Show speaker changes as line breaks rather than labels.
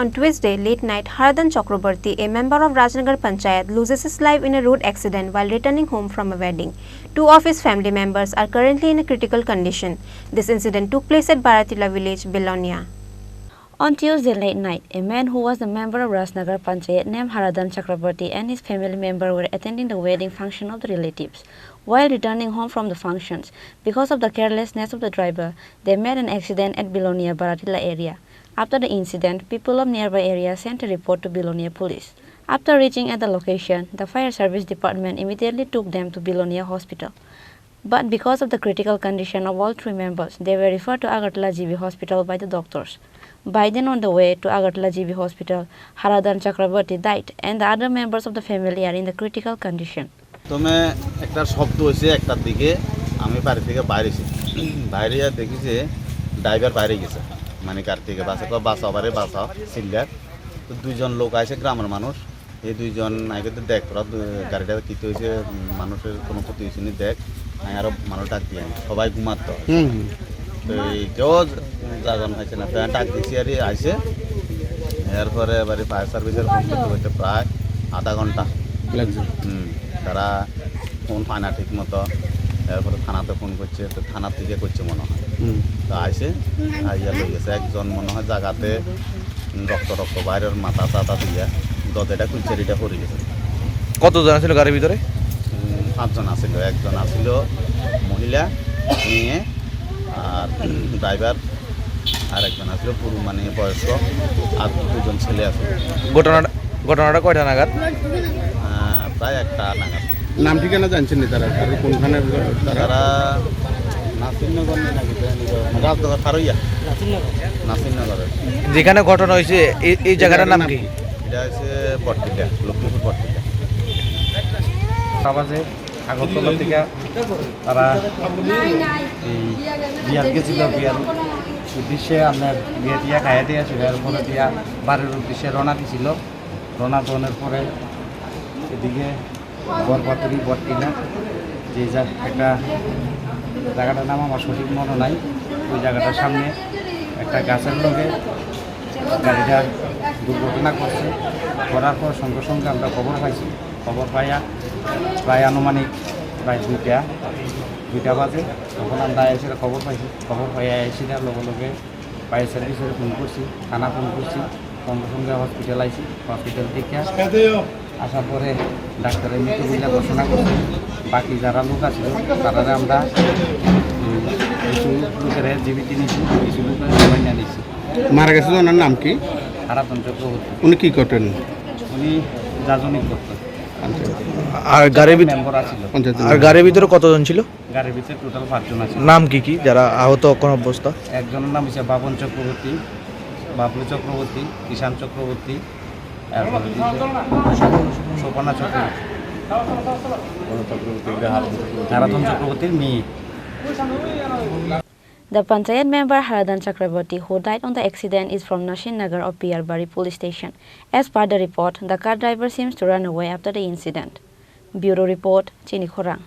On Tuesday, late night, Haradan Chakraborty, a member of Rajnagar Panchayat, loses his life in a road accident while returning home from a wedding. Two of his family members are currently in a critical condition. This incident took place at Baratila village, Belonia. On Tuesday late night, a man who was a member of Rajnagar Panchayat named Haradan Chakraborty and his family member were attending the wedding function of the relatives. While returning home from the functions, because of the carelessness of the driver, they met an accident at Belonia Baratila area. After the incident, people of nearby area sent a report to Belonia police. After reaching at the location, the fire service department immediately took them to Belonia hospital. But because of the critical condition of all three members, they were referred to Agartala GB hospital by the doctors. By then on the way to Agartala GB hospital, Haradan Chakraborty died and the other members of the family are in the critical condition.
তুমি একটা শব্দ হয়েছে একটার দিকে আমি বাড়ি থেকে বাইরেছি বাইরে দেখি যে ড্রাইভার বাইরে গেছে মানে কার থেকে বাসা সিলিয়ার তো দুইজন লোক আছে গ্রামের মানুষ এই দুইজন আগে তো দেখ তোরা গাড়িটা কী হয়েছে মানুষের কোনো ক্ষতি হয়েছে নি দেখ আমি আরও মানুষ ডাক দিয়ে সবাই ঘুমাত তো কেউ জাগান হয়েছে না ডাক দিয়েছি আর আসে এরপরে এবারে ফায়ার সার্ভিসের ফোন করতে করতে প্রায় আধা ঘন্টা লাগছে তারা ফোন পায় না ঠিক মতো এরপরে থানাতে ফোন করছে তো থানা থেকে করছে মনে হয় তো আসে আইয়া লই গেছে একজন মনে হয় জায়গাতে রক্ত বাইরের মাথা টাতা দিয়ে দদেটা কুলচারিটা পড়ে গেছে।
কতজন ছিল গাড়ির ভিতরে?
5 জন আসছিল, একজন আসছিল মহিলা মেয়ে আর ড্রাইভার আর একজন আসছিল পুরো মানে বয়স্ক আর দুজন ছেলে আছে।
ঘটনাটা কয়টা নাগাদ?
প্রায় 1টা নাগাদ।
নাম ঠিকানা জানছেন না তারা আর কোনখানে?
তারা নাসিরনগর রাজনগর ফারইয়া নাসিরনগরের
যেখানে ঘটনা হয়েছে এই জায়গাটার নাম কি?
এটা হচ্ছে বটটিলা, লক্ষ্মীপুর বটটিলা।
আবাজে আগরতলা থেকে তারা এই বিয়ার গেছিল, বিয়ার উদ্দেশ্যে আপনার বিয়ে দিয়া খাইয়া দিয়েছিল, এরপরে দিয়া বাড়ির উদ্দেশ্যে রওনা দিয়েছিল। রওনা দেওয়ার পরে এদিকে বরপাতুরি বটটিলা যে একটা জায়গাটার নাম আমার সঠিক মনে নাই, ওই জায়গাটার সামনে একটা গাছের লগে গাড়িটা দুর্ঘটনা করছে। করার পর সঙ্গে সঙ্গে আমরা খবর পাইছি, খবর পাইয়া প্রায় আনুমানিক প্রায় 2টা বাজে তখন আমরা এসে খবর পাইছি। খবর পাইয়া এসে লগে লগে ফায়ার সার্ভিসের ফোন করছি, থানা ফোন করছি, সঙ্গে সঙ্গে হসপিটাল আইছি। হসপিটাল থেকে আসার পরে ডাক্তারের মৃত্যু বলে ঘোষণা করছে। বাকি যারা লোক আছিল তারা আমরা কিছু লোকের জীবিত নিয়েছি, কিছু লোকের সবাই নিয়ে নিয়েছি।
মারা গেছিল ওনার নাম কি?
হারাতন চক্রবর্তী।
উনি কি করতেন?
উনি যাজনিক করতেন।
আর গাড়ির
মেম্বার আছিল।
আর গাড়ির ভিতরে কতজন ছিল?
গাড়ির ভিতরে টোটাল 5 জন আছে।
নাম কি যারা আহত কোন অবস্থা?
একজনের নাম হচ্ছে বাবন চক্রবর্তী, বাবলু চক্রবর্তী, কিষান চক্রবর্তী, সোপানা চক্রবর্তী, হারাতন চক্রবর্তীর মেয়ে।
The Panchayat member Haradan Chakraborty, who died on the accident, is from Nashin-Nagar of Piyarbari police station. As per the report, the car driver seems to run away after the incident. Bureau report, Chini Khorang.